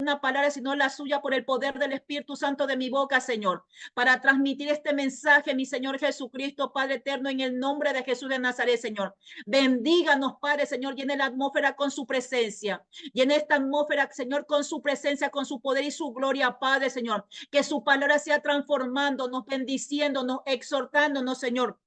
una palabra, sino la suya por el poder del Espíritu Santo de mi boca, Señor, para transmitir este mensaje, mi Señor Jesucristo, Padre eterno, en el nombre de Jesús de Nazaret, Señor. Bendíganos, Padre, Señor, llene la atmósfera con su presencia. Llene esta atmósfera, Señor, con su presencia, con su poder y su gloria, Padre, Señor. Que su palabra sea transformándonos, bendiciéndonos, exhortándonos, Señor.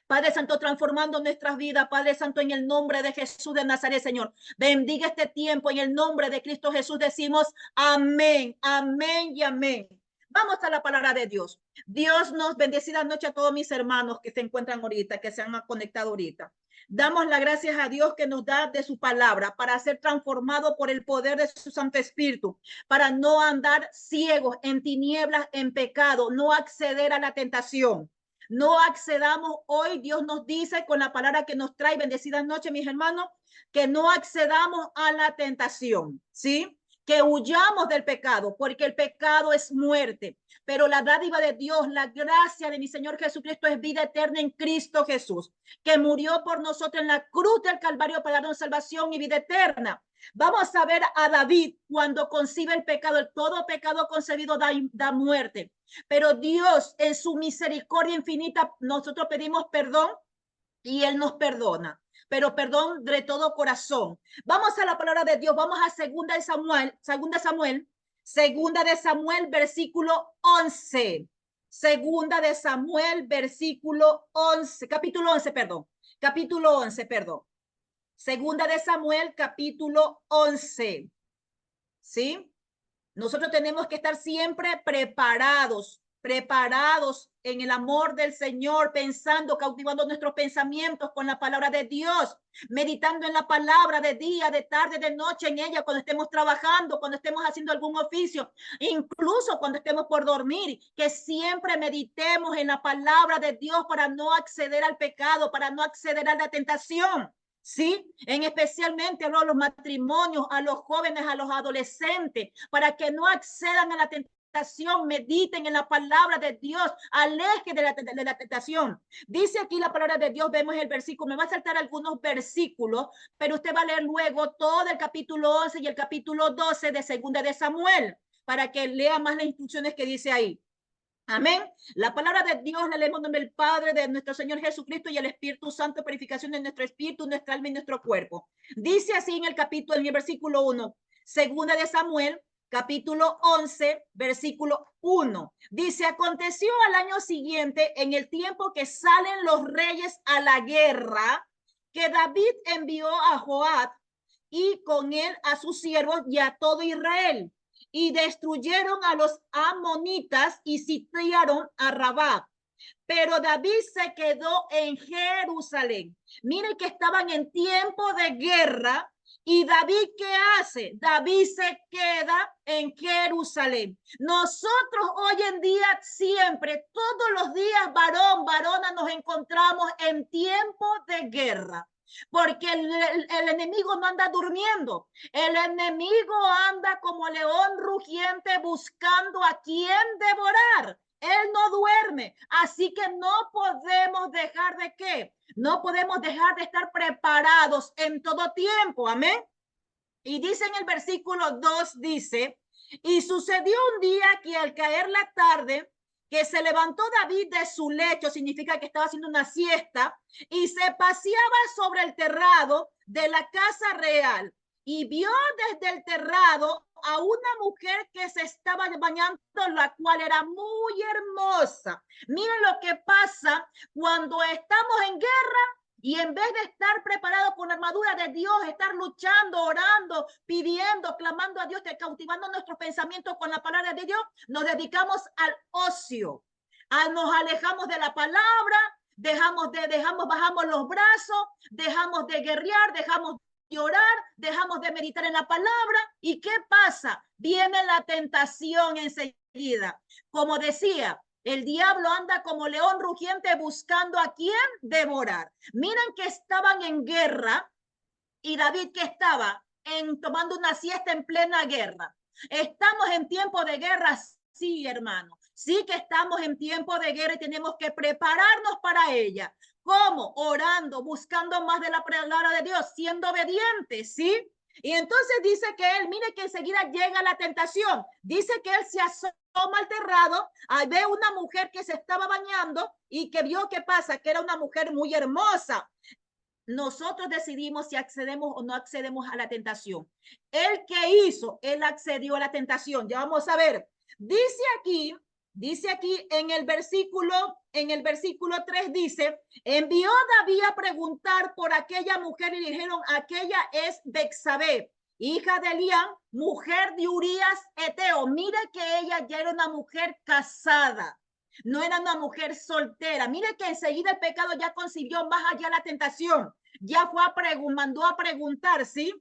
Padre Santo, transformando nuestras vidas, Padre Santo, en el nombre de Jesús de Nazaret, Señor. Bendiga este tiempo en el nombre de Cristo Jesús. Decimos amén, amén y amén. Vamos a la palabra de Dios. Dios nos bendecida noche a todos mis hermanos que se encuentran ahorita, que se han conectado ahorita. Damos las gracias a Dios que nos da de su palabra para ser transformado por el poder de su Santo Espíritu, para no andar ciegos en tinieblas, en pecado, no acceder a la tentación. No accedamos hoy, Dios nos dice con la palabra que nos trae, bendecida noche, mis hermanos, que no accedamos a la tentación, ¿sí? Que huyamos del pecado, porque el pecado es muerte, pero la dádiva de Dios, la gracia de mi Señor Jesucristo es vida eterna en Cristo Jesús, que murió por nosotros en la cruz del Calvario para darnos salvación y vida eterna. Vamos a ver a David cuando concibe el pecado, el todo pecado concebido da muerte. Pero Dios en su misericordia infinita, nosotros pedimos perdón y Él nos perdona, pero perdón de todo corazón. Vamos a la palabra de Dios, vamos a segunda de Samuel, versículo 11. Segunda de Samuel, versículo 11, capítulo 11, perdón. Segunda de Samuel, capítulo 11. ¿Sí? Nosotros tenemos que estar siempre preparados en el amor del Señor, pensando, cautivando nuestros pensamientos con la palabra de Dios, meditando en la palabra de día, de tarde, de noche en ella, cuando estemos trabajando, cuando estemos haciendo algún oficio, incluso cuando estemos por dormir, que siempre meditemos en la palabra de Dios para no acceder al pecado, para no acceder a la tentación. Sí, en especialmente a los matrimonios, a los jóvenes, a los adolescentes, para que no accedan a la tentación, mediten en la palabra de Dios, aleje de la tentación. Dice aquí la palabra de Dios, vemos el versículo, me va a saltar algunos versículos, pero usted va a leer luego todo el capítulo 11 y el capítulo 12 de Segunda de Samuel, para que lea más las instrucciones que dice ahí. Amén. La palabra de Dios la leemos en nombre del Padre, de nuestro Señor Jesucristo y el Espíritu Santo, purificación de nuestro espíritu, nuestra alma y nuestro cuerpo. Dice así en el versículo 1, segunda de Samuel, capítulo 11, versículo 1. Dice, aconteció al año siguiente, en el tiempo que salen los reyes a la guerra, que David envió a Joab y con él a sus siervos y a todo Israel, y destruyeron a los amonitas y sitiaron a Rabá. Pero David se quedó en Jerusalén. Miren que estaban en tiempo de guerra. ¿Y David qué hace? David se queda en Jerusalén. Nosotros hoy en día siempre, todos los días, varona, nos encontramos en tiempo de guerra. Porque el enemigo no anda durmiendo. El enemigo anda como león rugiente buscando a quien devorar. Él no duerme. Así que no podemos dejar de qué. No podemos dejar de estar preparados en todo tiempo. Amén. Y dice en el versículo 2, dice, y sucedió un día que al caer la tarde, que se levantó David de su lecho, significa que estaba haciendo una siesta, y se paseaba sobre el terrado de la casa real, y vio desde el terrado a una mujer que se estaba bañando, la cual era muy hermosa. Miren lo que pasa cuando estamos en guerra. Y en vez de estar preparado con la armadura de Dios, estar luchando, orando, pidiendo, clamando a Dios, cautivando nuestros pensamientos con la palabra de Dios, nos dedicamos al ocio. Nos alejamos de la palabra, bajamos los brazos, dejamos de guerrear, dejamos de orar, dejamos de meditar en la palabra. ¿Y qué pasa? Viene la tentación enseguida. Como decía, el diablo anda como león rugiente buscando a quien devorar. Miren que estaban en guerra y David que estaba tomando una siesta en plena guerra. ¿Estamos en tiempo de guerra? Sí, hermano. Sí que estamos en tiempo de guerra y tenemos que prepararnos para ella. ¿Cómo? Orando, buscando más de la palabra de Dios, siendo obedientes, ¿sí? Y entonces dice que él, mire que enseguida llega la tentación. Dice que él se asoma al terrado, ve una mujer que se estaba bañando y que vio qué pasa, que era una mujer muy hermosa. Nosotros decidimos si accedemos o no accedemos a la tentación. ¿Él qué hizo? Él accedió a la tentación. Ya vamos a ver. Dice aquí en el versículo 3 dice, envió David a preguntar por aquella mujer y dijeron, aquella es Betsabé, hija de Eliam, mujer de Urías Eteo. Mira que ella ya era una mujer casada. No era una mujer soltera. Mire que enseguida el pecado ya concibió más allá la tentación. Ya fue mandó a preguntar, ¿sí?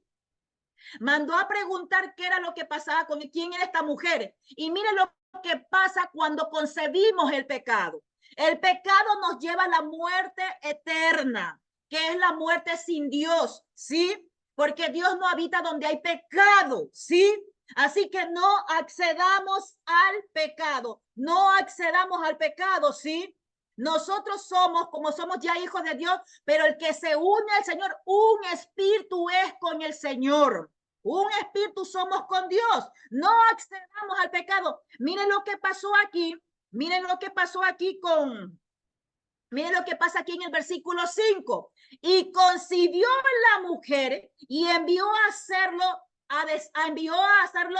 Mandó a preguntar qué era lo que pasaba con quién era esta mujer. Y mire lo que pasa cuando concebimos el pecado. El pecado nos lleva a la muerte eterna, que es la muerte sin Dios, ¿sí? Porque Dios no habita donde hay pecado, ¿sí? Así que no accedamos al pecado, no accedamos al pecado, ¿sí? Nosotros somos, como somos ya hijos de Dios, pero el que se une al Señor, un espíritu es con el Señor. Un espíritu somos con Dios. No accedamos al pecado. Miren lo que pasó aquí. Miren lo que pasó aquí miren lo que pasa aquí en el versículo 5. Y concibió la mujer y envió a hacerlo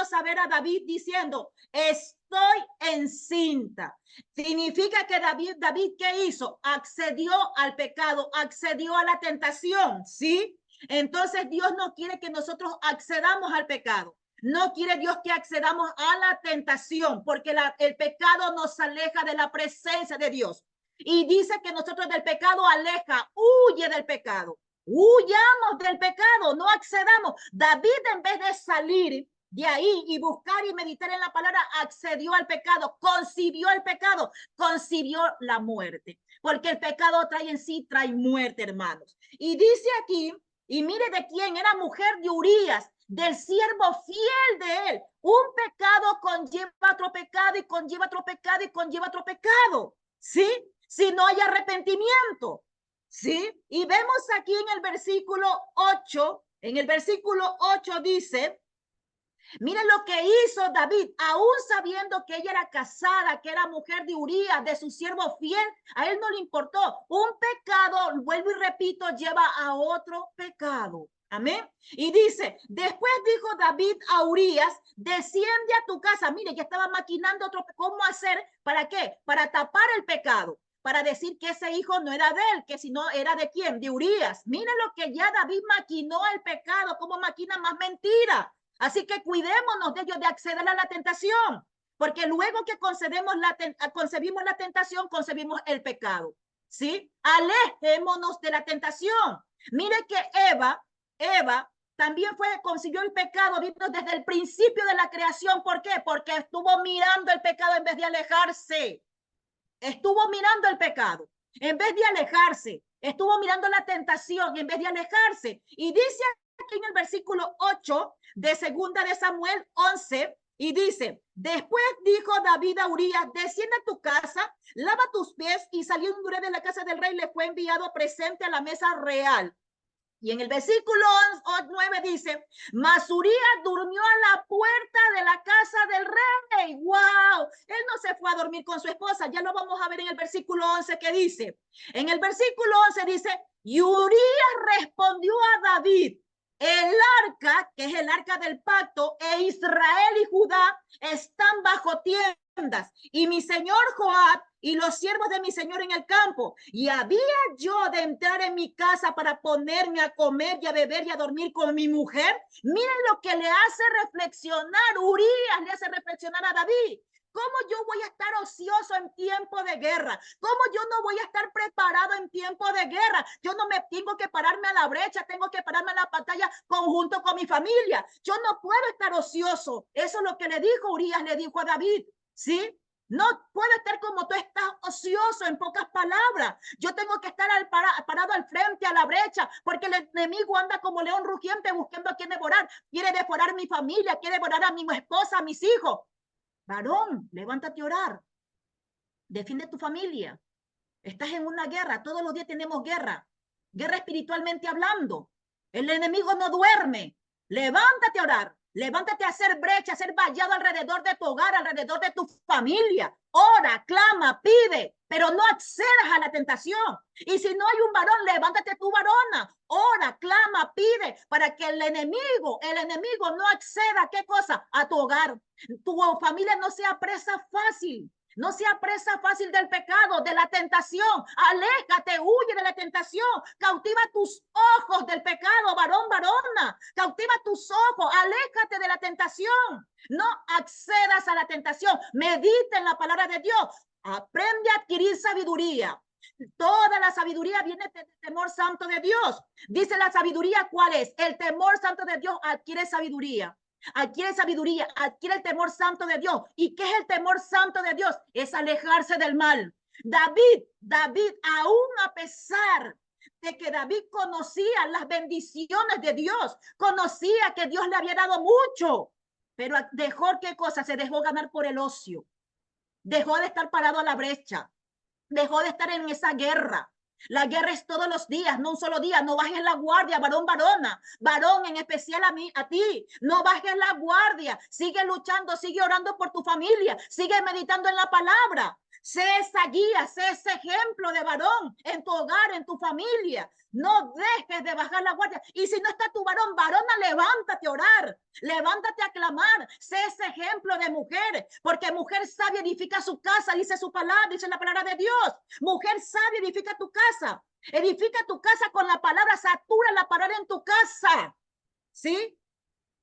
saber a David diciendo, estoy encinta. Significa que David, ¿qué hizo? Accedió al pecado, accedió a la tentación, ¿sí? Entonces Dios no quiere que nosotros accedamos al pecado. No quiere Dios que accedamos a la tentación, porque el pecado nos aleja de la presencia de Dios. Y dice que nosotros del pecado aleja, huye del pecado. Huyamos del pecado, no accedamos. David, en vez de salir de ahí y buscar y meditar en la palabra, accedió al pecado, concibió el pecado, concibió la muerte. Porque el pecado trae muerte, hermanos. Y dice aquí, y mire de quién era mujer de Urías, del siervo fiel de él. Un pecado conlleva otro pecado y conlleva otro pecado y conlleva otro pecado. ¿Sí? Si no hay arrepentimiento. ¿Sí? Y vemos aquí en el versículo 8 dice, miren lo que hizo David, aún sabiendo que ella era casada, que era mujer de Urías, de su siervo fiel, a él no le importó. Un pecado, vuelvo y repito, lleva a otro pecado. Amén. Y dice, después dijo David a Urías, desciende a tu casa. Mire, ya estaba maquinando cómo hacer, ¿para qué? Para tapar el pecado, para decir que ese hijo no era de él, que si no era de quién, de Urías. Miren lo que ya David maquinó el pecado, cómo maquina más mentira. Así que cuidémonos de ellos de acceder a la tentación, porque luego que concebimos la tentación, concebimos el pecado. ¿Sí? Alejémonos de la tentación. Mire que Eva también consiguió el pecado visto desde el principio de la creación. ¿Por qué? Porque estuvo mirando el pecado en vez de alejarse. Estuvo mirando el pecado en vez de alejarse. Estuvo mirando la tentación en vez de alejarse. Y dice aquí en el versículo 8 de segunda de Samuel 11, y dice, después dijo David a Urías, desciende a tu casa, lava tus pies, y salió un hombre de la casa del rey, le fue enviado presente a la mesa real. Y en el versículo 9 dice, mas Urías durmió a la puerta de la casa del rey. ¡Wow! Él no se fue a dormir con su esposa. Ya lo vamos a ver en el versículo 11 que dice. En el versículo 11 dice, y Urías respondió a David, el arca, que es el arca del pacto, e Israel y Judá están bajo tiendas, y mi señor Joab y los siervos de mi señor en el campo. Y había yo de entrar en mi casa para ponerme a comer y a beber y a dormir con mi mujer. Miren lo que le hace reflexionar, Urías le hace reflexionar a David. ¿Cómo yo voy a estar ocioso en tiempo de guerra? ¿Cómo yo no voy a estar preparado en tiempo de guerra? Yo no me tengo que pararme a la brecha, tengo que pararme a la pantalla conjunto con mi familia. Yo no puedo estar ocioso. Eso es lo que le dijo Urías, le dijo a David, ¿sí? No puedo estar como tú estás, ocioso, en pocas palabras. Yo tengo que estar parado al frente, a la brecha, porque el enemigo anda como león rugiente buscando a quien devorar. Quiere devorar mi familia, quiere devorar a mi esposa, a mis hijos. Varón, levántate a orar. Defiende tu familia. Estás en una guerra. Todos los días tenemos guerra. Guerra espiritualmente hablando. El enemigo no duerme. Levántate a orar. Levántate a hacer brecha, a hacer vallado alrededor de tu hogar, alrededor de tu familia. Ora, clama, pide, pero no accedas a la tentación. Y si no hay un varón, levántate tu varona. Ora, clama, pide, para que el enemigo no acceda, ¿qué cosa? A tu hogar. Tu familia no sea presa fácil. No sea presa fácil del pecado, de la tentación. Aléjate, huye de la tentación. Cautiva tus ojos del pecado, varón, varona. Cautiva tus ojos. Aléjate de la tentación. No accedas a la tentación. Medita en la palabra de Dios. Aprende a adquirir sabiduría. Toda la sabiduría viene del temor santo de Dios. Dice la sabiduría, ¿cuál es? El temor santo de Dios adquiere sabiduría. Adquiere sabiduría, adquiere el temor santo de Dios. ¿Y qué es el temor santo de Dios? Es alejarse del mal. David, aún a pesar de que David conocía las bendiciones de Dios, conocía que Dios le había dado mucho, pero dejó, ¿qué cosa? Se dejó ganar por el ocio. Dejó de estar parado a la brecha. Dejó de estar en esa guerra. La guerra es todos los días, no un solo día. No bajes la guardia, varón, varona. Varón, en especial a ti. No bajes la guardia. Sigue luchando, sigue orando por tu familia. Sigue meditando en la palabra. Sé esa guía, sé ese ejemplo de varón en tu hogar, en tu familia. No dejes de bajar la guardia. Y si no está tu varón, varona, levántate a orar. Levántate a clamar. Sé ese ejemplo de mujer. Porque mujer sabia edifica su casa, dice su palabra, dice la palabra de Dios. Mujer sabia edifica tu casa. Edifica tu casa con la palabra. Satura la palabra en tu casa. ¿Sí?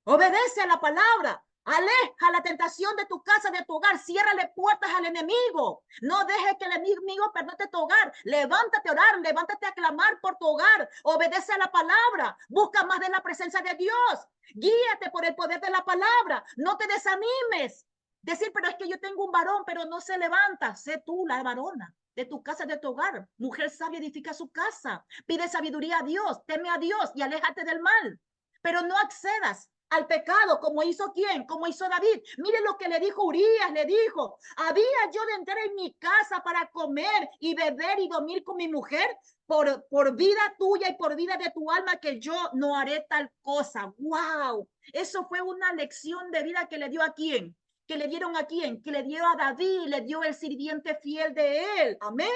Obedece a la palabra. Aleja la tentación de tu casa, de tu hogar. Ciérrale puertas al enemigo. No dejes que el enemigo perdone tu hogar. Levántate a orar, levántate a clamar por tu hogar. Obedece a la palabra. Busca más de la presencia de Dios. Guíate por el poder de la palabra. No te desanimes. Decir, pero es que yo tengo un varón, pero no se levanta. Sé tú la varona de tu casa, de tu hogar. Mujer sabia edifica su casa. Pide sabiduría a Dios, teme a Dios y aléjate del mal. Pero no accedas al pecado, como hizo quién, como hizo David. Mire lo que le dijo Urías, le dijo, ¿había yo de entrar en mi casa para comer y beber y dormir con mi mujer? Por vida tuya y por vida de tu alma que yo no haré tal cosa. ¡Wow! Eso fue una lección de vida que le dio a quién, que le dieron a quién, que le dio a David, le dio el sirviente fiel de él. Amén.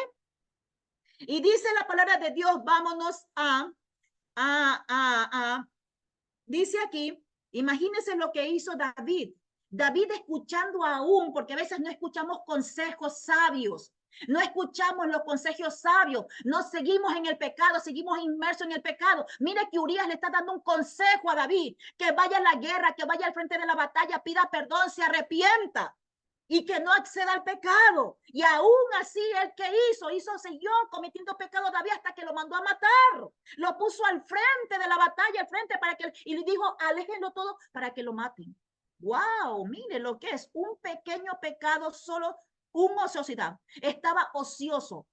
Y dice la palabra de Dios, vámonos dice aquí, imagínense lo que hizo David. David escuchando aún, porque a veces no escuchamos consejos sabios, no escuchamos los consejos sabios, no seguimos en el pecado, seguimos inmersos en el pecado. Mire que Urías le está dando un consejo a David, que vaya a la guerra, que vaya al frente de la batalla, pida perdón, se arrepienta y que no acceda al pecado. Y aún así, ¿el que siguió cometiendo pecado David hasta que lo mandó a matar. Lo puso al frente de la batalla, al frente para que, y le dijo, aléjenlo todo para que lo maten. Wow, mire lo que es un pequeño pecado, solo una ociosidad. Estaba ocioso.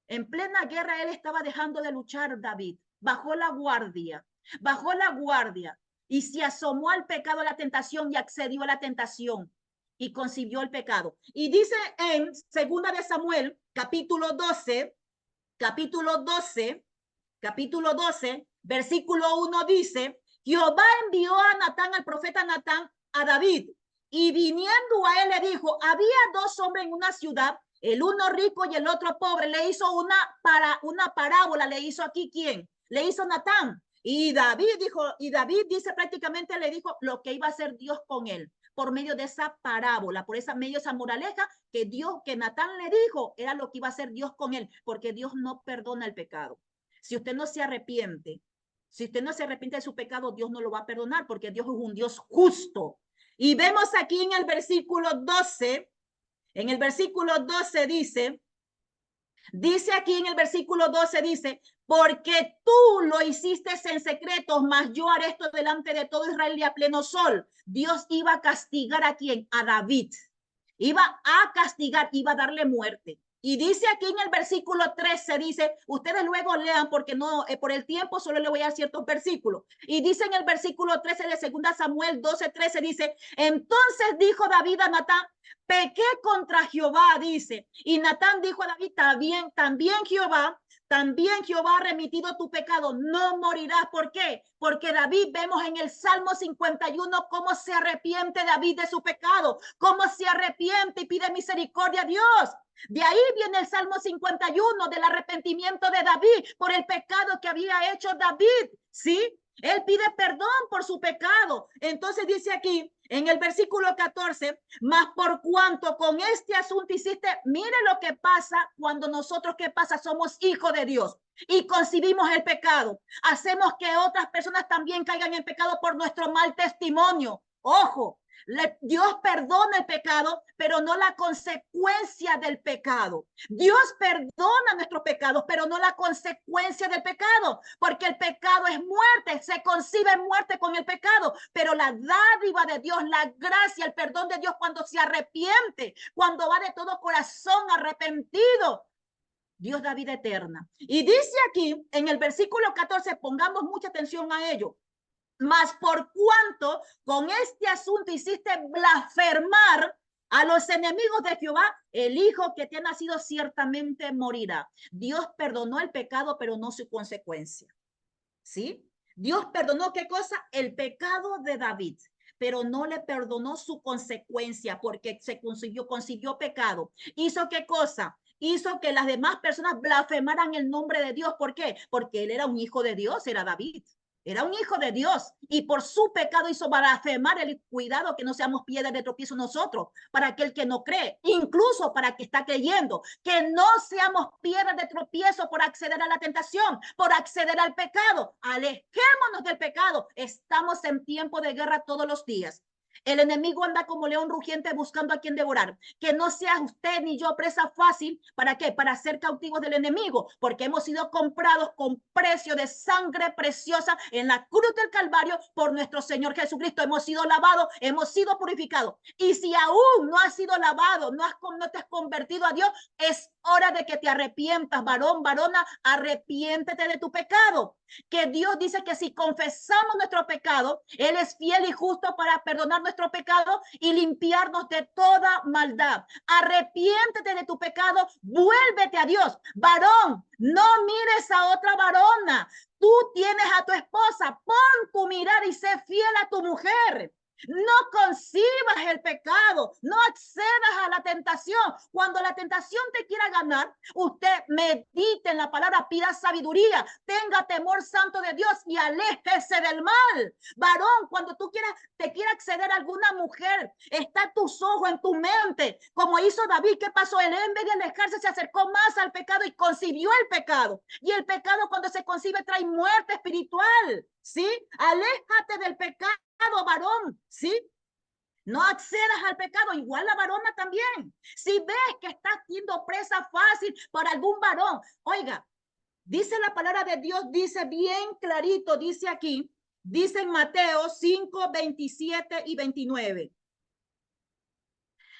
En plena guerra él estaba dejando de luchar, David. Bajó la guardia y se asomó al pecado, a la tentación y accedió a la tentación y concibió el pecado. Y dice en segunda de Samuel, capítulo 12, versículo 1 dice, Jehová envió a Natán, al profeta Natán, a David, y viniendo a él le dijo, había dos hombres en una ciudad, el uno rico y el otro pobre. Le hizo una parábola, le hizo aquí ¿quién? Le hizo Natán. Y David dice prácticamente, le dijo lo que iba a hacer Dios con él por medio de esa parábola, por esa moraleja que Natán le dijo, era lo que iba a hacer Dios con él, porque Dios no perdona el pecado. Si usted no se arrepiente de su pecado, Dios no lo va a perdonar, porque Dios es un Dios justo. Y vemos aquí en el versículo 12, dice aquí en el versículo 12, dice, porque tú lo hiciste en secreto, mas yo haré esto delante de todo Israel y a pleno sol. Dios iba a castigar a quién, a David. Iba a castigar, iba a darle muerte. Y dice aquí en el versículo 13, dice, ustedes luego lean porque no, por el tiempo solo le voy a dar ciertos versículos. Y dice en el versículo 13 de 2 Samuel 12:13, dice, entonces dijo David a Natán, pequé contra Jehová, dice. Y Natán dijo a David, también Jehová También Jehová ha remitido tu pecado, no morirás. ¿Por qué? Porque David, vemos en el Salmo 51 cómo se arrepiente David de su pecado, cómo se arrepiente y pide misericordia a Dios. De ahí viene el Salmo 51 del arrepentimiento de David por el pecado que había hecho David, ¿sí? Él pide perdón por su pecado. Entonces dice aquí en el versículo 14, mas por cuanto con este asunto hiciste, mire lo que pasa cuando nosotros, ¿qué pasa? Somos hijos de Dios y concibimos el pecado. Hacemos que otras personas también caigan en pecado por nuestro mal testimonio. Ojo, Dios perdona el pecado, pero no la consecuencia del pecado. Dios perdona nuestros pecados, pero no la consecuencia del pecado, porque el pecado es muerte, se concibe muerte con el pecado, pero la dádiva de Dios, la gracia, el perdón de Dios cuando se arrepiente, cuando va de todo corazón arrepentido, Dios da vida eterna. Y dice aquí en el versículo 14, pongamos mucha atención a ello. Mas por cuanto con este asunto hiciste blasfemar a los enemigos de Jehová, el hijo que te ha nacido ciertamente morirá. Dios perdonó el pecado, pero no su consecuencia. ¿Sí? Dios perdonó, ¿qué cosa? El pecado de David, pero no le perdonó su consecuencia porque se consiguió pecado. ¿Hizo qué cosa? Hizo que las demás personas blasfemaran el nombre de Dios. ¿Por qué? Porque él era un hijo de Dios, era David. Era un hijo de Dios y por su pecado hizo blasfemar el cuidado que no seamos piedras de tropiezo nosotros, para aquel que no cree, incluso para que está creyendo, que no seamos piedras de tropiezo por acceder a la tentación, por acceder al pecado. Alejémonos del pecado. Estamos en tiempo de guerra todos los días. El enemigo anda como león rugiente buscando a quien devorar. Que no sea usted ni yo presa fácil. ¿Para qué? Para ser cautivos del enemigo. Porque hemos sido comprados con precio de sangre preciosa en la cruz del Calvario por nuestro Señor Jesucristo. Hemos sido lavados, hemos sido purificados. Y si aún no has sido lavado, no te has convertido a Dios, es hora de que te arrepientas, varón, varona, arrepiéntete de tu pecado. Que Dios dice que si confesamos nuestro pecado, Él es fiel y justo para perdonar nuestro pecado y limpiarnos de toda maldad. Arrepiéntete de tu pecado, vuélvete a Dios. Varón, no mires a otra varona. Tú tienes a tu esposa, pon tu mirada y sé fiel a tu mujer. No concibas el pecado, no accedas a la tentación. Cuando la tentación te quiera ganar, usted medite en la palabra, pida sabiduría, tenga temor santo de Dios y aléjese del mal. Varón, cuando tú te quiera acceder a alguna mujer, está tus ojos en tu mente, como hizo David. ¿Qué pasó? Él en vez de alejarse se acercó más al pecado y concibió el pecado. Y el pecado cuando se concibe trae muerte espiritual, ¿sí? Aléjate del pecado, varón, ¿sí? No accedas al pecado, igual la varona también. Si ves que estás siendo presa fácil por algún varón, oiga, dice la palabra de Dios, dice bien clarito, dice aquí, dice en Mateo 5, 27 y 29.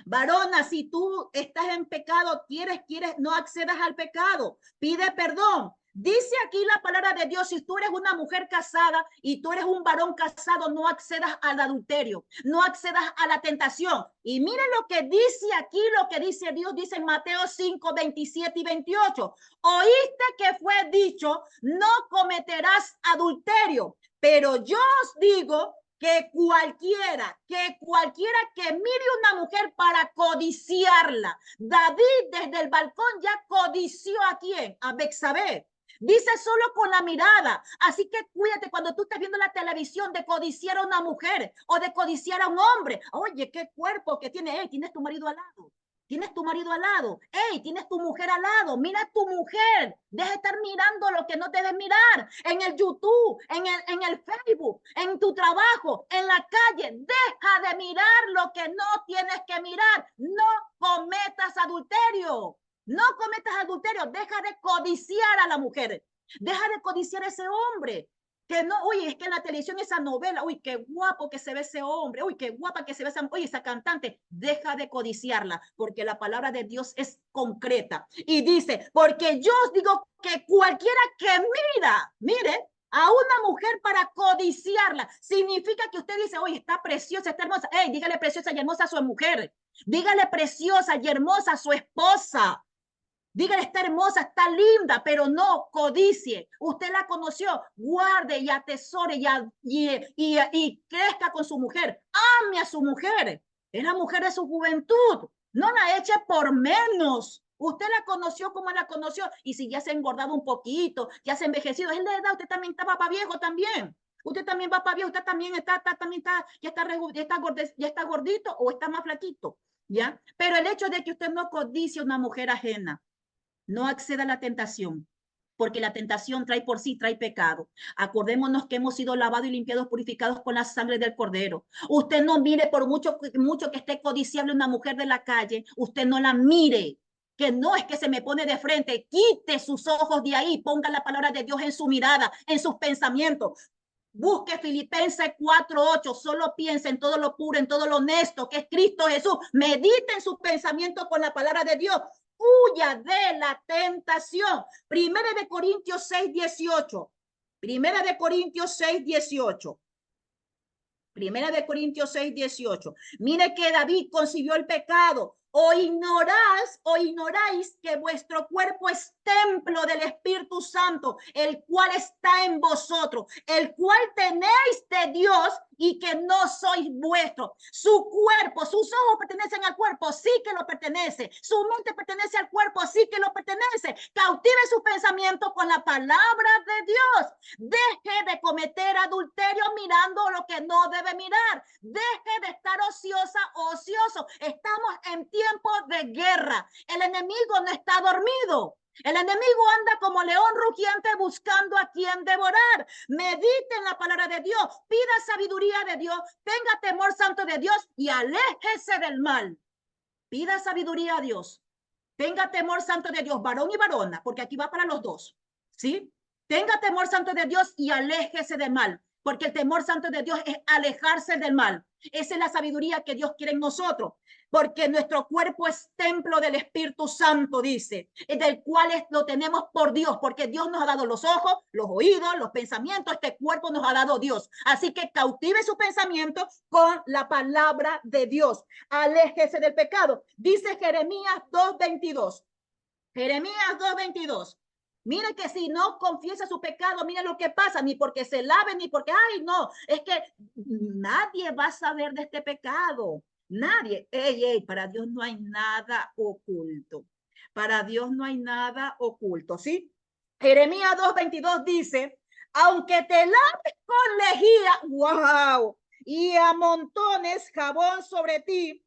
Varona, si tú estás en pecado, quieres, no accedas al pecado, pide perdón. Dice aquí la palabra de Dios, si tú eres una mujer casada y tú eres un varón casado, no accedas al adulterio, no accedas a la tentación. Y miren lo que dice aquí, lo que dice Dios, dice en Mateo 5, 27 y 28. Oíste que fue dicho, no cometerás adulterio, pero yo os digo que cualquiera que mire una mujer para codiciarla. David desde el balcón ya codició ¿a quién? A Betsabé. Dice solo con la mirada. Así que cuídate cuando tú estés viendo la televisión de codiciar a una mujer o de codiciar a un hombre. Oye, qué cuerpo que tiene él. Tienes tu marido al lado. Tienes tu marido al lado. Hey, tienes tu mujer al lado. Mira a tu mujer. Deja de estar mirando lo que no debes mirar. En el YouTube, en el Facebook, en tu trabajo, en la calle. Deja de mirar lo que no tienes que mirar. No cometas adulterio. No cometas adulterio. Deja de codiciar a la mujer. Deja de codiciar a ese hombre. Que no, uy, es que en la televisión esa novela, uy, qué guapo que se ve ese hombre, uy, qué guapa que se ve esa, uy, esa cantante, deja de codiciarla, porque la palabra de Dios es concreta. Y dice, porque yo os digo que cualquiera que mire a una mujer para codiciarla, significa que usted dice, oye, está preciosa, está hermosa, hey, dígale preciosa y hermosa a su mujer, dígale preciosa y hermosa a su esposa. Dígale, está hermosa, está linda, pero no codicie. Usted la conoció, guarde y atesore y crezca con su mujer. Ame a su mujer. Es la mujer de su juventud. No la eche por menos. Usted la conoció como la conoció. Y si ya se ha engordado un poquito, ya se ha envejecido, es la edad, usted también estaba para viejo también. Usted también va para viejo, usted también ya está gordito o está más flaquito. ¿Ya? Pero el hecho de que usted no codicie a una mujer ajena, no acceda a la tentación, porque la tentación trae por sí, trae pecado. Acordémonos que hemos sido lavados y limpiados, purificados con la sangre del Cordero. Usted no mire por mucho que esté codiciable una mujer de la calle, usted no la mire, que no es que se me pone de frente, quite sus ojos de ahí, ponga la palabra de Dios en su mirada, en sus pensamientos. Busque Filipenses 4:8, solo piensa en todo lo puro, en todo lo honesto, que es Cristo Jesús. Medite en sus pensamientos con la palabra de Dios. Huya de la tentación. Primera de Corintios 6:18. Primera de Corintios 6:18. Primera de Corintios 6:18. Mire que David concibió el pecado. O ignoráis que vuestro cuerpo es templo del Espíritu Santo, el cual está en vosotros, el cual tenéis de Dios y que no sois vuestro. Su cuerpo, sus ojos pertenecen al cuerpo, sí que lo pertenece. Su mente pertenece al cuerpo, sí que lo pertenece. Cautive su pensamiento con la palabra de Dios. Deje de cometer adulterio mirando lo que no debe mirar. Deje de estar ocioso. Estamos en tiempo de guerra. El enemigo no está dormido. El enemigo anda como león rugiente buscando a quien devorar. Medite en la palabra de Dios, pida sabiduría de Dios, tenga temor santo de Dios y aléjese del mal. Pida sabiduría a Dios, tenga temor santo de Dios, varón y varona, porque aquí va para los dos, ¿sí? Tenga temor santo de Dios y aléjese del mal, porque el temor santo de Dios es alejarse del mal. Esa es la sabiduría que Dios quiere en nosotros, porque nuestro cuerpo es templo del Espíritu Santo, dice, del cual lo tenemos por Dios, porque Dios nos ha dado los ojos, los oídos, los pensamientos, este cuerpo nos ha dado Dios. Así que cautive su pensamiento con la palabra de Dios. Aléjese del pecado. Dice Jeremías 2:22. Jeremías 2:22. Mire que si no confiesa su pecado, mire lo que pasa, ni porque se lave, ni porque, ay, no, es que nadie va a saber de este pecado. Nadie. Para Dios no hay nada oculto. Para Dios no hay nada oculto, ¿sí? Jeremías 2:22 dice, aunque te laves con lejía, wow, y amontones jabón sobre ti,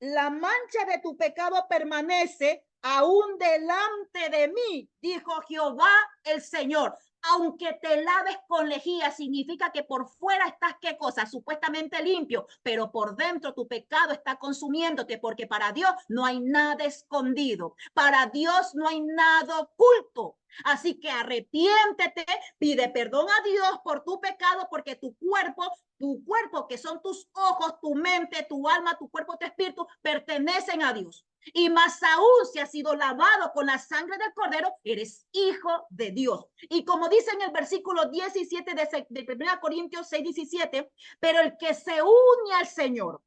la mancha de tu pecado permanece aún delante de mí, dijo Jehová el Señor. Aunque te laves con lejía, significa que por fuera estás, ¿qué cosa? Supuestamente limpio, pero por dentro tu pecado está consumiéndote, porque para Dios no hay nada escondido, para Dios no hay nada oculto. Así que arrepiéntete, pide perdón a Dios por tu pecado, porque tu cuerpo, que son tus ojos, tu mente, tu alma, tu cuerpo, tu espíritu, pertenecen a Dios. Y más aún, si has sido lavado con la sangre del Cordero, eres hijo de Dios. Y como dice en el versículo 17 de 1 Corintios 6:17, pero el que se une al Señor,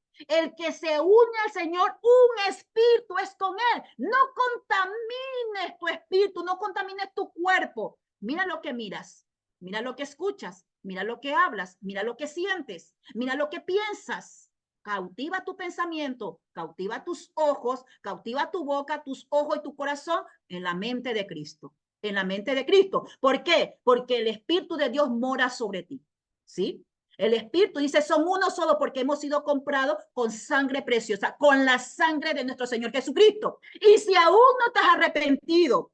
un espíritu es con él. No contamines tu espíritu, no contamines tu cuerpo. Mira lo que miras, mira lo que escuchas, mira lo que hablas, mira lo que sientes, mira lo que piensas. Cautiva tu pensamiento, cautiva tus ojos, cautiva tu boca, tus ojos y tu corazón en la mente de Cristo. En la mente de Cristo. ¿Por qué? Porque el Espíritu de Dios mora sobre ti. ¿Sí? El Espíritu dice, son uno solo porque hemos sido comprados con sangre preciosa, con la sangre de nuestro Señor Jesucristo. Y si aún no te has arrepentido,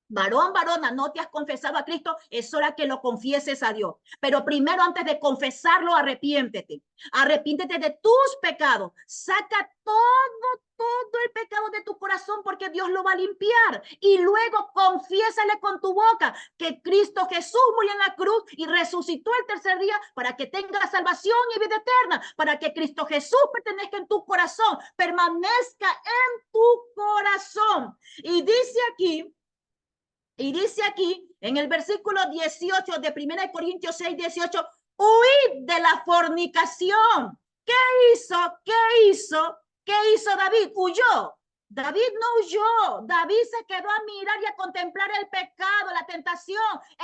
varón, varona, no te has confesado a Cristo, es hora que lo confieses a Dios. Pero primero, antes de confesarlo, arrepiéntete. Arrepiéntete de tus pecados. Saca todo el pecado de tu corazón, porque Dios lo va a limpiar. Y luego confiésale con tu boca que Cristo Jesús murió en la cruz y resucitó el tercer día para que tengas salvación y vida eterna, para que Cristo Jesús pertenezca en tu corazón, permanezca en tu corazón. Y dice aquí en el versículo 18 de 1 Corintios 6:18, huid de la fornicación. ¿Qué hizo? ¿Qué hizo David? Huyó. David no huyó, David se quedó a mirar y a contemplar el pecado, la tentación.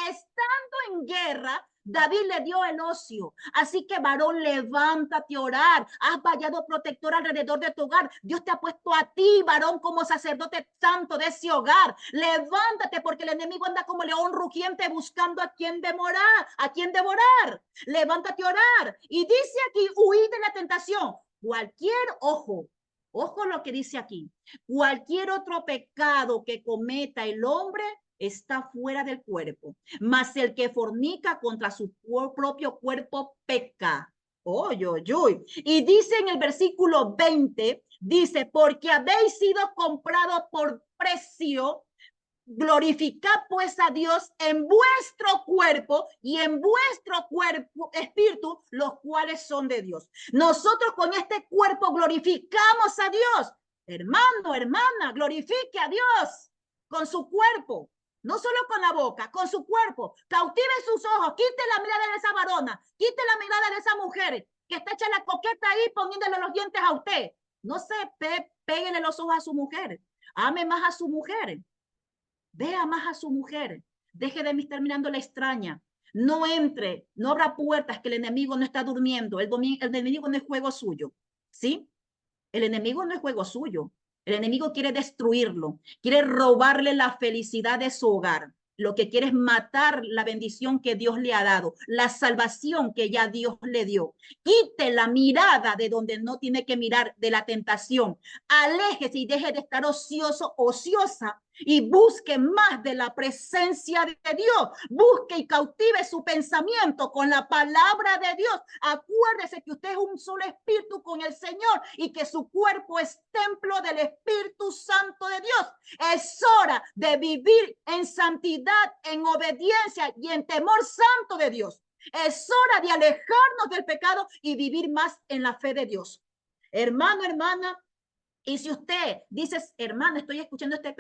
Estando en guerra, David le dio el ocio. Así que varón, levántate a orar. Has vallado protector alrededor de tu hogar. Dios te ha puesto a ti, varón, como sacerdote santo de ese hogar. Levántate porque el enemigo anda como león rugiente buscando a quien devorar, a quien devorar. Levántate a orar. Y dice aquí, huid de la tentación. Cualquier ojo lo que dice aquí. Cualquier otro pecado que cometa el hombre está fuera del cuerpo, mas el que fornica contra su propio cuerpo peca. Oy, oy, oy. Y dice en el versículo 20, dice, porque habéis sido comprado por precio. Glorificad pues a Dios en vuestro cuerpo y en vuestro cuerpo, espíritu, los cuales son de Dios. Nosotros con este cuerpo glorificamos a Dios. Hermano, hermana, glorifique a Dios con su cuerpo, no solo con la boca, con su cuerpo. Cautive sus ojos, quite la mirada de esa varona, quite la mirada de esa mujer que está hecha la coqueta ahí poniéndole los dientes a usted. No se péguele los ojos a su mujer, ame más a su mujer. Vea más a su mujer. Deje de estar mirando la extraña. No entre, no abra puertas que el enemigo no está durmiendo. El enemigo no es juego suyo. ¿Sí? El enemigo no es juego suyo. El enemigo quiere destruirlo. Quiere robarle la felicidad de su hogar. Lo que quiere es matar la bendición que Dios le ha dado, la salvación que ya Dios le dio. Quite la mirada de donde no tiene que mirar, de la tentación. Aléjese y deje de estar ocioso, ociosa, y busque más de la presencia de Dios. Busque y cautive su pensamiento con la palabra de Dios. Acuérdese que usted es un solo espíritu con el Señor y que su cuerpo es templo del Espíritu Santo de Dios. Es hora de vivir en santidad, en obediencia y en temor santo de Dios. Es hora de alejarnos del pecado y vivir más en la fe de Dios. Hermano, hermana, y si usted dice, hermana, estoy escuchando este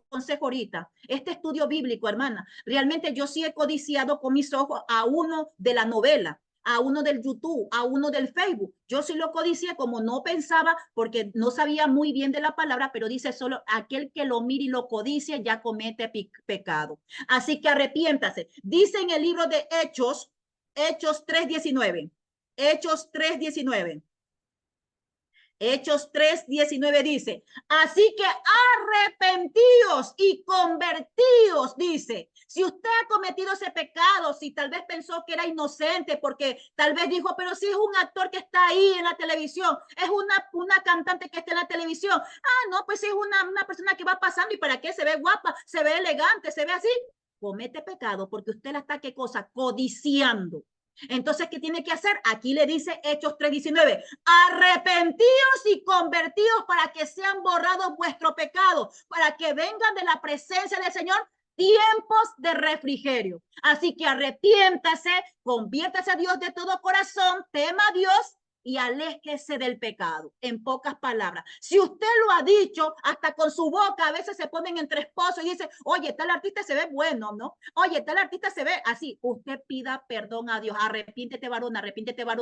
consejo ahorita, este estudio bíblico, hermana, realmente yo sí he codiciado con mis ojos a uno de la novela, a uno del YouTube, a uno del Facebook. Yo sí lo codicié como no pensaba porque no sabía muy bien de la palabra, pero dice solo aquel que lo mire y lo codicia ya comete pecado. Así que arrepiéntase. Dice en el libro de Hechos 3:19. Hechos 3:19. Hechos 3:19 dice, así que arrepentíos y convertíos, dice. Si usted ha cometido ese pecado, si tal vez pensó que era inocente, porque tal vez dijo, pero si es un actor que está ahí en la televisión, es una cantante que está en la televisión, no, pues si es una persona que va pasando y para qué, se ve guapa, se ve elegante, se ve así, comete pecado porque usted la está, ¿qué cosa? Codiciando. Entonces, ¿qué tiene que hacer? Aquí le dice Hechos 3:19, arrepentíos y convertíos para que sean borrados vuestros pecados, para que vengan de la presencia del Señor tiempos de refrigerio. Así que arrepiéntase, conviértase a Dios de todo corazón, tema a Dios y aléjese del pecado. En pocas palabras, si usted lo ha dicho, hasta con su boca, a veces se ponen entre esposos y dicen, oye, tal artista se ve bueno, ¿no? Oye, tal artista se ve así. Usted pida perdón a Dios. Arrepiéntete, varón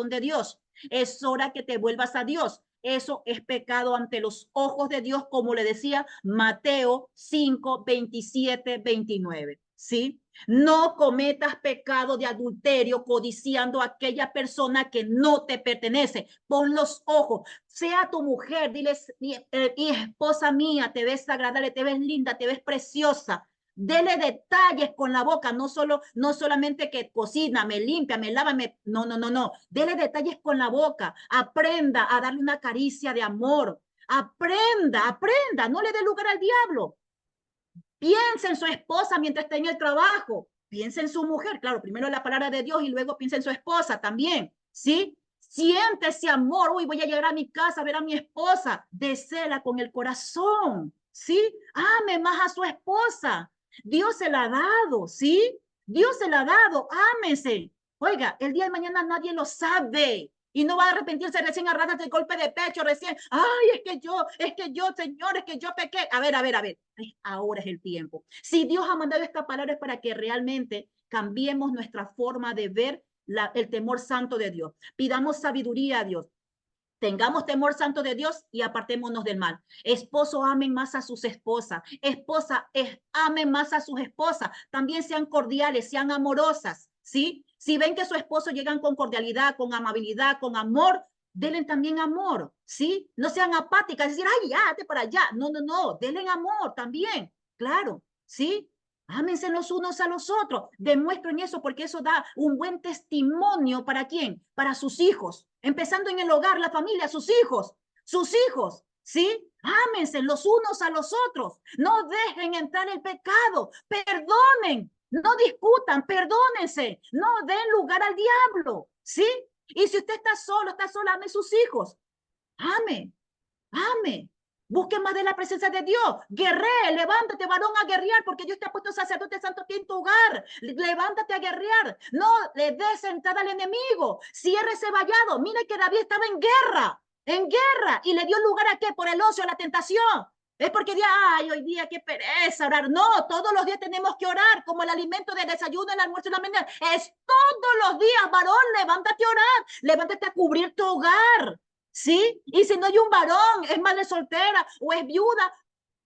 de Dios. Es hora que te vuelvas a Dios. Eso es pecado ante los ojos de Dios, como le decía Mateo 5:27-29. ¿Sí? No cometas pecado de adulterio codiciando a aquella persona que no te pertenece. Pon los ojos, sea tu mujer, diles, esposa mía, te ves agradable, te ves linda, te ves preciosa. Dele detalles con la boca, no solamente que cocina, me limpia, me lava, no. Dele detalles con la boca. Aprenda a darle una caricia de amor. Aprenda, no le dé lugar al diablo. Piensa en su esposa mientras está en el trabajo. Piensa en su mujer. Claro, primero la palabra de Dios y luego piensa en su esposa también. ¿Sí? Siente ese amor. Uy, voy a llegar a mi casa a ver a mi esposa. Deséela con el corazón. ¿Sí? Ame más a su esposa. Dios se la ha dado. ¿Sí? Dios se la ha dado. Ámese. Oiga, el día de mañana nadie lo sabe. Y no va a arrepentirse recién a ratas de golpe de pecho, recién, ay, es que yo, Señor, es que yo pequé. A ver. Ahora es el tiempo. Si Dios ha mandado esta palabra es para que realmente cambiemos nuestra forma de ver el temor santo de Dios. Pidamos sabiduría a Dios. Tengamos temor santo de Dios y apartémonos del mal. Esposo, amen más a sus esposas. Esposa, amen más a sus esposas. También sean cordiales, sean amorosas, ¿sí? Si ven que su esposo llegan con cordialidad, con amabilidad, con amor, denle también amor, ¿sí? No sean apáticas, decir, ay, ya, date para allá. No, no, no, denle amor también, claro, ¿sí? Ámense los unos a los otros. Demuestren eso porque eso da un buen testimonio para quién, para sus hijos, empezando en el hogar, la familia, sus hijos, ¿sí? Ámense los unos a los otros. No dejen entrar el pecado. Perdonen. No discutan, perdónense. No den lugar al diablo, ¿sí? Y si usted está solo, está sola, ame sus hijos. Ame, ame. Busque más de la presencia de Dios. Guerree, levántate, varón, a guerrear, porque Dios te ha puesto sacerdote santo aquí en tu hogar. Levántate a guerrear. No le des entrada al enemigo. Cierre ese vallado. Mira que David estaba en guerra, y le dio lugar a qué? Por el ocio, a la tentación. Es porque día, ay, hoy día qué pereza orar. No, todos los días tenemos que orar, como el alimento de desayuno, el almuerzo y la mañana. Es todos los días, varón, levántate a orar, levántate a cubrir tu hogar. ¿Sí? Y si no hay un varón, es madre soltera o es viuda,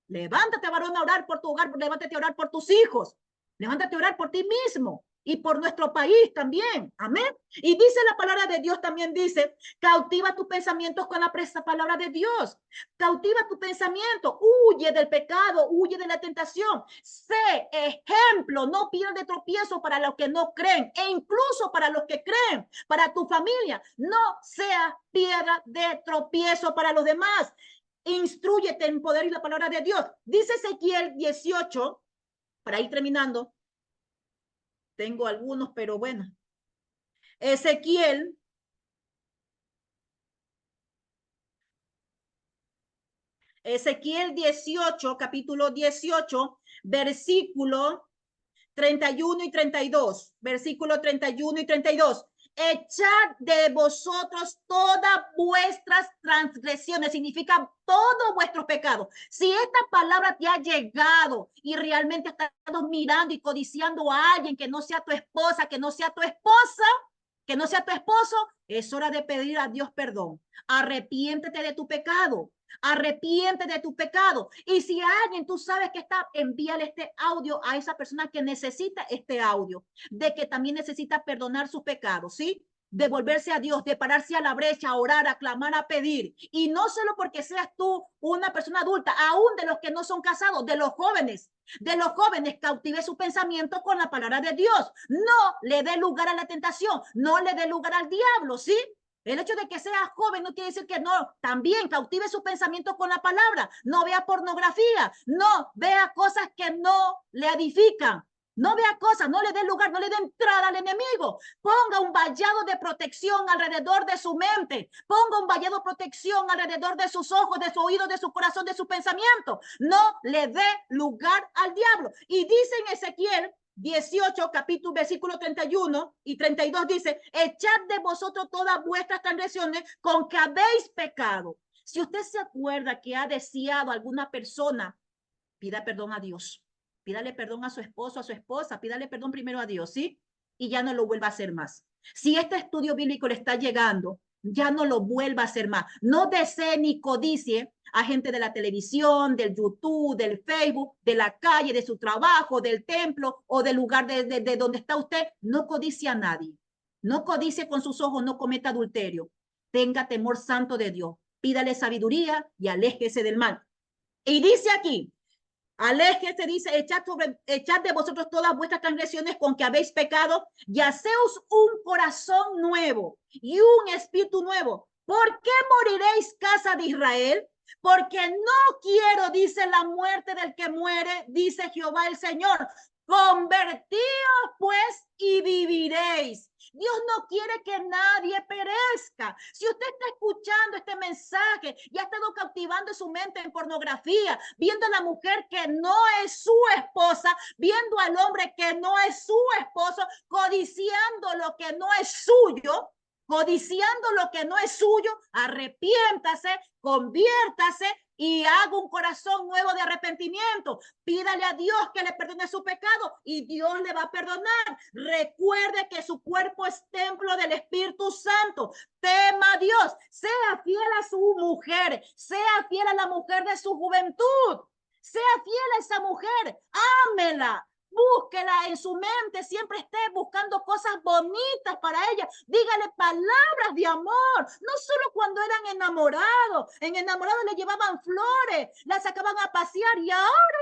levántate, varón, a orar por tu hogar, levántate a orar por tus hijos, levántate a orar por ti mismo y por nuestro país también. Amén. Y dice la palabra de Dios, también dice, cautiva tus pensamientos con la palabra de Dios. Cautiva tu pensamiento, huye del pecado, huye de la tentación. Sé ejemplo, no piedra de tropiezo para los que no creen e incluso para los que creen, para tu familia. No sea piedra de tropiezo para los demás. Instrúyete en poder y la palabra de Dios. Dice Ezequiel 18, para ir terminando. Tengo algunos, pero bueno. Ezequiel, Ezequiel 18, capítulo 18, versículo 31 y 32. Versículo 31 y 32. Echad de vosotros todas vuestras transgresiones, significa todos vuestros pecados. Si esta palabra te ha llegado y realmente estás mirando y codiciando a alguien que no sea tu esposa, que no sea tu esposa, que no sea tu esposo, es hora de pedir a Dios perdón. Arrepiéntete de tu pecado. Arrepiéntete de tu pecado. Y si alguien tú sabes que está, envíale este audio a esa persona que necesita este audio, de que también necesita perdonar sus pecados, ¿sí? De volverse a Dios, de pararse a la brecha, a orar, a clamar, a pedir. Y no solo porque seas tú una persona adulta, aún de los que no son casados, de los jóvenes, cautive su pensamiento con la palabra de Dios. No le dé lugar a la tentación, no le dé lugar al diablo, ¿sí? El hecho de que sea joven no quiere decir que no, también cautive su pensamiento con la palabra. No vea pornografía, no vea cosas que no le edifican. No vea cosas, no le dé lugar, no le dé entrada al enemigo. Ponga un vallado de protección alrededor de su mente. Ponga un vallado de protección alrededor de sus ojos, de su oído, de su corazón, de su pensamiento. No le dé lugar al diablo. Y dice en Ezequiel 18, capítulo, versículo 31 y 32 dice, echad de vosotros todas vuestras transgresiones con que habéis pecado. Si usted se acuerda que ha deseado a alguna persona, pida perdón a Dios. Pídale perdón a su esposo, a su esposa, pídale perdón primero a Dios, ¿sí? Y ya no lo vuelva a hacer más. Si este estudio bíblico le está llegando, ya no lo vuelva a hacer más. No desee ni codicie a gente de la televisión, del YouTube, del Facebook, de la calle, de su trabajo, del templo o del lugar de donde está usted. No codicie a nadie. No codicie con sus ojos, no cometa adulterio. Tenga temor santo de Dios. Pídale sabiduría y aléjese del mal. Y dice aquí, aléjese, dice, echad de vosotros todas vuestras transgresiones con que habéis pecado y haceos un corazón nuevo y un espíritu nuevo. ¿Por qué moriréis, casa de Israel? Porque no quiero, dice, la muerte del que muere, dice Jehová el Señor. Convertíos pues y viviréis. Dios no quiere que nadie perezca. Si usted está escuchando este mensaje y ha estado cautivando su mente en pornografía, viendo a la mujer que no es su esposa, viendo al hombre que no es su esposo, codiciando lo que no es suyo, codiciando lo que no es suyo, arrepiéntase, conviértase y haga un corazón nuevo de arrepentimiento. Pídale a Dios que le perdone su pecado y Dios le va a perdonar. Recuerde que su cuerpo es templo del Espíritu Santo. Tema a Dios, sea fiel a su mujer, sea fiel a la mujer de su juventud, sea fiel a esa mujer, ámela. Búsquela en su mente, siempre esté buscando cosas bonitas para ella. Dígale palabras de amor, no solo cuando eran enamorados. En enamorados le llevaban flores, la sacaban a pasear y ahora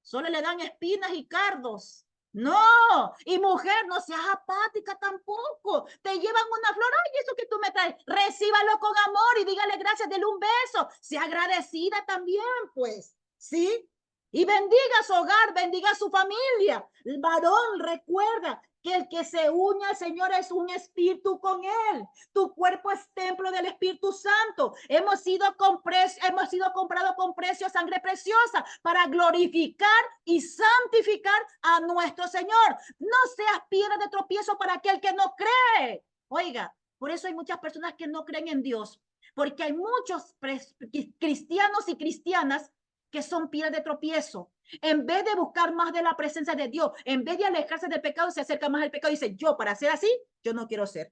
solo le dan espinas y cardos. No, y mujer, no seas apática tampoco. Te llevan una flor, ay, eso que tú me traes, recíbalo con amor y dígale gracias, dele un beso. Sea agradecida también, pues, ¿sí? Y bendiga su hogar, bendiga su familia. El varón, recuerda que el que se une al Señor es un espíritu con él. Tu cuerpo es templo del Espíritu Santo. Hemos sido comprados con precio, sangre preciosa, para glorificar y santificar a nuestro Señor. No seas piedra de tropiezo para aquel que no cree. Oiga, por eso hay muchas personas que no creen en Dios, porque hay muchos cristianos y cristianas que son piedras de tropiezo. En vez de buscar más de la presencia de Dios, en vez de alejarse del pecado, se acerca más al pecado y dice, yo para ser así, yo no quiero ser.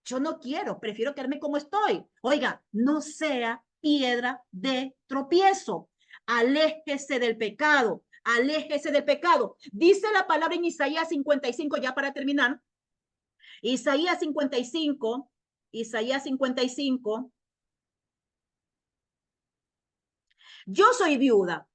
Yo no quiero, prefiero quedarme como estoy. Oiga, no sea piedra de tropiezo. Aléjese del pecado, aléjese del pecado. Dice la palabra en Isaías 55, ya para terminar. Isaías 55, Isaías 55. Yo soy viuda.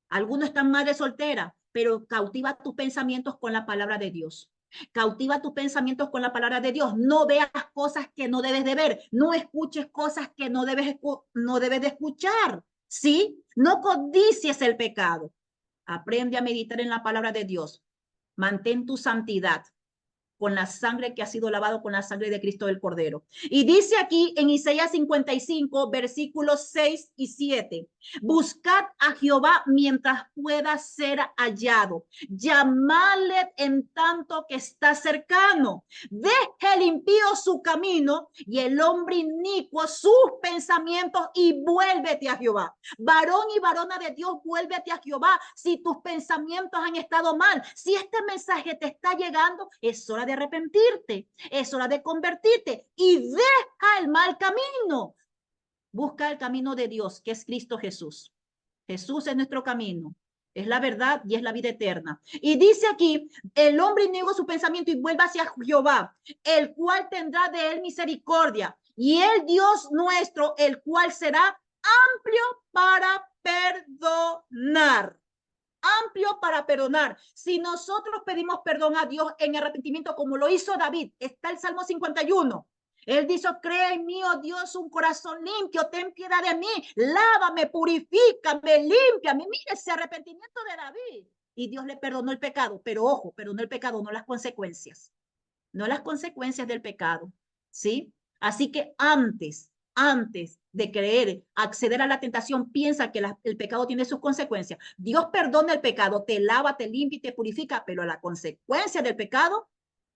Algunos están madre soltera, pero cautiva tus pensamientos con la palabra de Dios. Cautiva tus pensamientos con la palabra de Dios. No veas cosas que no debes de ver. No escuches cosas que no debes de escuchar. ¿Sí? No codicies el pecado. Aprende a meditar en la palabra de Dios. Mantén tu santidad con la sangre que ha sido lavado con la sangre de Cristo del Cordero. Y dice aquí en Isaías 55, versículos 6 y 7, buscad a Jehová mientras pueda ser hallado, llamadle en tanto que está cercano, deje el impío su camino y el hombre inicuo sus pensamientos y vuélvete a Jehová. Varón y varona de Dios, vuélvete a Jehová. Si tus pensamientos han estado mal, si este mensaje te está llegando, es hora de arrepentirte, es hora de convertirte y deja el mal camino. Busca el camino de Dios, que es Cristo Jesús. Jesús es nuestro camino, es la verdad y es la vida eterna. Y dice aquí, el hombre niega su pensamiento y vuelve hacia Jehová, el cual tendrá de él misericordia, y el Dios nuestro, el cual será amplio para perdonar. Amplio para perdonar. Si nosotros pedimos perdón a Dios en arrepentimiento, como lo hizo David, está el Salmo 51. Él dice, cree en mí, oh Dios, un corazón limpio, ten piedad de mí, lávame, purifícame, límpiame. Mire ese arrepentimiento de David. Y Dios le perdonó el pecado, pero ojo, perdonó el pecado, no las consecuencias. No las consecuencias del pecado, ¿sí? Así que antes de creer, acceder a la tentación, piensa que el pecado tiene sus consecuencias. Dios perdona el pecado, te lava, te limpia y te purifica, pero la consecuencia del pecado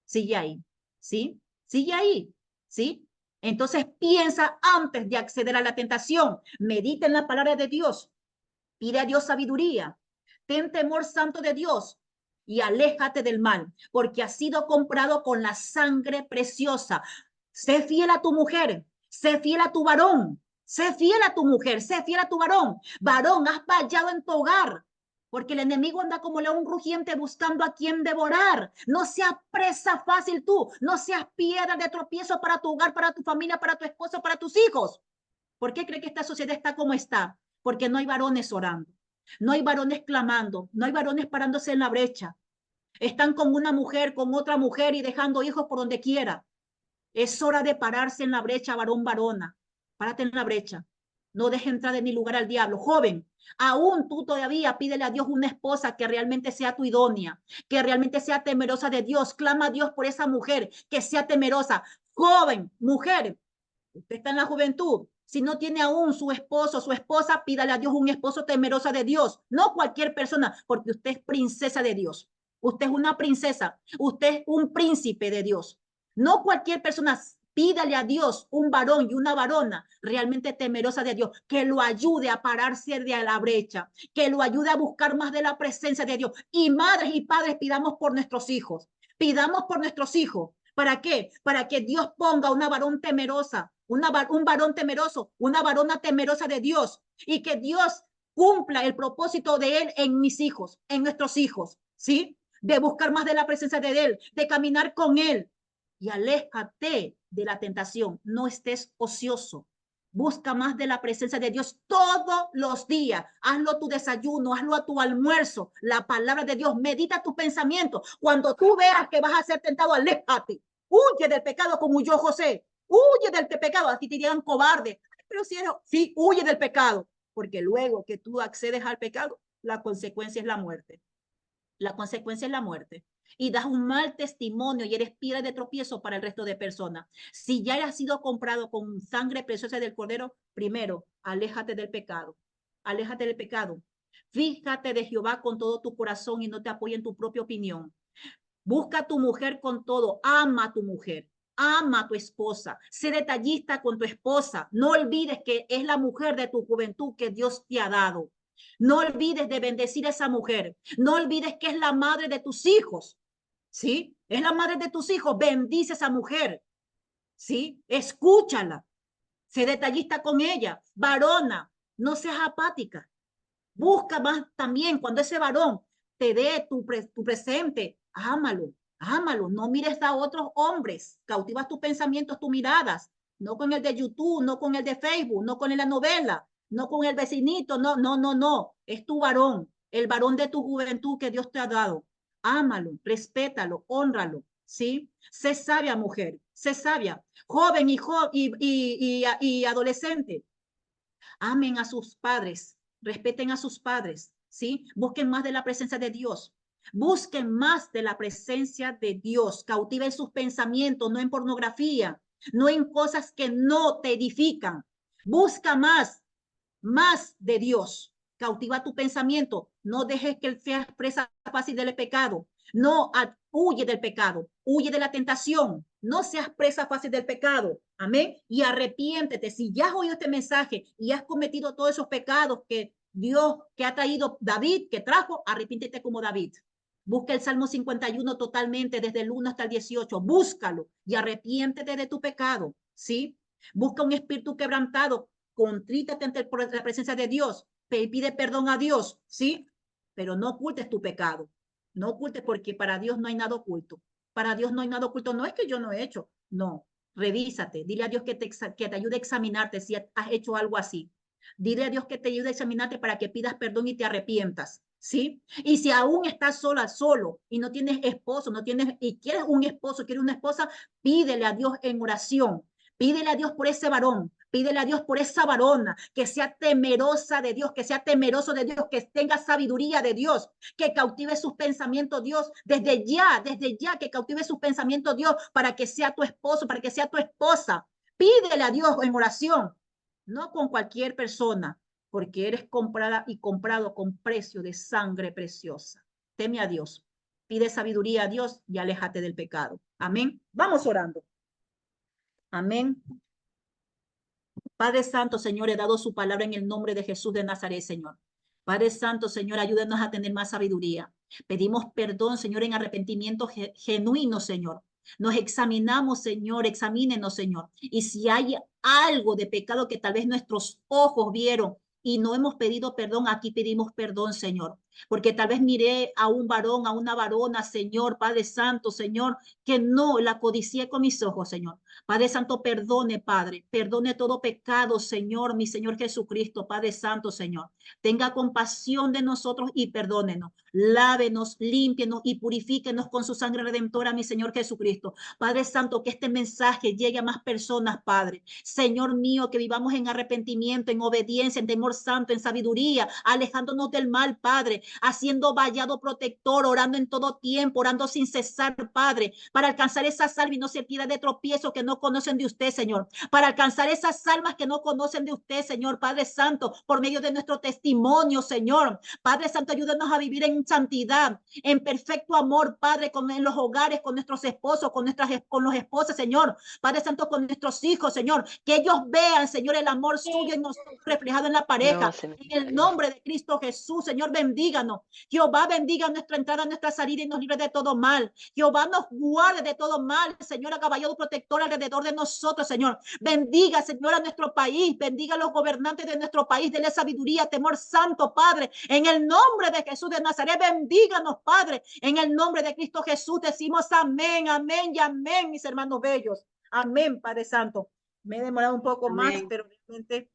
sigue ahí, ¿sí? Sigue ahí, ¿sí? Entonces piensa antes de acceder a la tentación, medita en la palabra de Dios, pide a Dios sabiduría, ten temor santo de Dios y aléjate del mal, porque has sido comprado con la sangre preciosa. Sé fiel a tu mujer, sé fiel a tu varón, sé fiel a tu mujer, sé fiel a tu varón. Varón, has fallado en tu hogar, porque el enemigo anda como león rugiente buscando a quien devorar. No seas presa fácil tú, no seas piedra de tropiezo para tu hogar, para tu familia, para tu esposo, para tus hijos. ¿Por qué cree que esta sociedad está como está? Porque no hay varones orando, no hay varones clamando, no hay varones parándose en la brecha. Están con una mujer, con otra mujer y dejando hijos por donde quiera. Es hora de pararse en la brecha, varón, varona. Párate en la brecha. No deje entrar de ni lugar al diablo. Joven, aún tú todavía pídele a Dios una esposa que realmente sea tu idónea, que realmente sea temerosa de Dios. Clama a Dios por esa mujer que sea temerosa. Joven, mujer, usted está en la juventud. Si no tiene aún su esposo, su esposa, pídale a Dios un esposo temerosa de Dios. No cualquier persona, porque usted es princesa de Dios. Usted es una princesa. Usted es un príncipe de Dios. No cualquier persona. Pídale a Dios un varón y una varona realmente temerosa de Dios, que lo ayude a pararse de la brecha, que lo ayude a buscar más de la presencia de Dios. Y madres y padres, pidamos por nuestros hijos, pidamos por nuestros hijos. ¿Para qué? Para que Dios ponga una varón temerosa, un varón temeroso, una varona temerosa de Dios, y que Dios cumpla el propósito de Él en mis hijos, en nuestros hijos, ¿sí? De buscar más de la presencia de Él, de caminar con Él. Y aléjate de la tentación, no estés ocioso. Busca más de la presencia de Dios todos los días. Hazlo a tu desayuno, hazlo a tu almuerzo. La palabra de Dios, medita tu pensamiento. Cuando tú veas que vas a ser tentado, aléjate. Huye del pecado como huyó José. Huye del pecado. Aquí te digan cobarde. Pero si sí, huye del pecado. Porque luego que tú accedes al pecado, la consecuencia es la muerte. La consecuencia es la muerte. Y das un mal testimonio y eres piedra de tropiezo para el resto de personas. Si ya has sido comprado con sangre preciosa del Cordero, primero, aléjate del pecado. Aléjate del pecado. Fíjate de Jehová con todo tu corazón y no te apoye en tu propia opinión. Busca a tu mujer con todo. Ama a tu mujer. Ama a tu esposa. Sé detallista con tu esposa. No olvides que es la mujer de tu juventud que Dios te ha dado. No olvides de bendecir a esa mujer. No olvides que es la madre de tus hijos. ¿Sí? Es la madre de tus hijos. Bendice a esa mujer. ¿Sí? Escúchala. Sé detallista con ella. Varona, no seas apática. Busca más también cuando ese varón te dé tu presente. Ámalo, ámalo. No mires a otros hombres. Cautivas tus pensamientos, tus miradas. No con el de YouTube, no con el de Facebook, no con la novela, no con el vecinito. No, no, no, no. Es tu varón, el varón de tu juventud que Dios te ha dado. Ámalo, respétalo, hónralo. ¿Sí? Sé sabia, mujer. Sé sabia. Joven y adolescente. Amen a sus padres, respeten a sus padres, ¿sí? Busquen más de la presencia de Dios. Busquen más de la presencia de Dios. Cautiven sus pensamientos, no en pornografía, no en cosas que no te edifican. Busca más de Dios. Cautiva tu pensamiento. No dejes que seas presa fácil del pecado. No huye del pecado, huye de la tentación. No seas presa fácil del pecado. Amén. Y arrepiéntete. Si ya has oído este mensaje y has cometido todos esos pecados que Dios, que ha traído David, que trajo, arrepiéntete como David. Busca el Salmo 51 totalmente, desde el 1 hasta el 18. Búscalo y arrepiéntete de tu pecado. ¿Sí? Busca un espíritu quebrantado, contrítate ante la presencia de Dios, pide perdón a Dios, ¿sí? Pero no ocultes tu pecado, no ocultes porque para Dios no hay nada oculto. Para Dios no hay nada oculto. No es que yo no he hecho, no. Revísate, dile a Dios que te ayude a examinarte si has hecho algo así. Dile a Dios que te ayude a examinarte para que pidas perdón y te arrepientas, ¿sí? Y si aún estás sola, solo y no tienes esposo, no tienes y quieres un esposo, quieres una esposa, pídele a Dios en oración. Pídele a Dios por ese varón, pídele a Dios por esa varona, que sea temerosa de Dios, que sea temeroso de Dios, que tenga sabiduría de Dios, que cautive sus pensamientos, Dios, desde ya, que cautive sus pensamientos, Dios, para que sea tu esposo, para que sea tu esposa. Pídele a Dios en oración, no con cualquier persona, porque eres comprada y comprado con precio de sangre preciosa. Teme a Dios, pide sabiduría a Dios y aléjate del pecado. Amén. Vamos orando. Amén. Padre Santo, Señor, he dado su palabra en el nombre de Jesús de Nazaret, Señor. Padre Santo, Señor, ayúdenos a tener más sabiduría. Pedimos perdón, Señor, en arrepentimiento genuino, Señor. Nos examinamos, Señor, examínenos, Señor. Y si hay algo de pecado que tal vez nuestros ojos vieron y no hemos pedido perdón, aquí pedimos perdón, Señor. Porque tal vez miré a un varón, a una varona, Señor, Padre Santo, Señor, que no la codicié con mis ojos, Señor. Padre Santo, perdone, Padre, perdone todo pecado, Señor, mi Señor Jesucristo, Padre Santo, Señor. Tenga compasión de nosotros y perdónenos. Lávenos, límpienos y purifíquenos con su sangre redentora, mi Señor Jesucristo. Padre Santo, que este mensaje llegue a más personas, Padre. Señor mío, que vivamos en arrepentimiento, en obediencia, en temor santo, en sabiduría, alejándonos del mal, Padre, haciendo vallado protector, orando en todo tiempo, orando sin cesar, Padre, para alcanzar esa salva y no se tira de tropiezo que no conocen de usted, Señor, para alcanzar esas almas que no conocen de usted, Señor, Padre Santo, por medio de nuestro testimonio, Señor. Padre Santo, ayúdanos a vivir en en santidad, en perfecto amor, Padre, en los hogares, con nuestros esposos, con los esposas, Señor. Padre Santo, con nuestros hijos, Señor. Que ellos vean, Señor, el amor suyo en nosotros reflejado en la No, pareja. se me En el nombre de Cristo Jesús, Señor, bendíganos. Jehová bendiga nuestra entrada, nuestra salida y nos libre de todo mal. Jehová nos guarde de todo mal, Señor, a caballo protector alrededor de nosotros, Señor. Bendiga, Señor, a nuestro país. Bendiga a los gobernantes de nuestro país. Dele sabiduría, temor santo, Padre. En el nombre de Jesús de Nazaret, bendíganos, Padre. En el nombre de Cristo Jesús decimos amén, amén y amén, mis hermanos bellos. Amén, Padre Santo. Me he demorado un poco más, Amén. pero realmente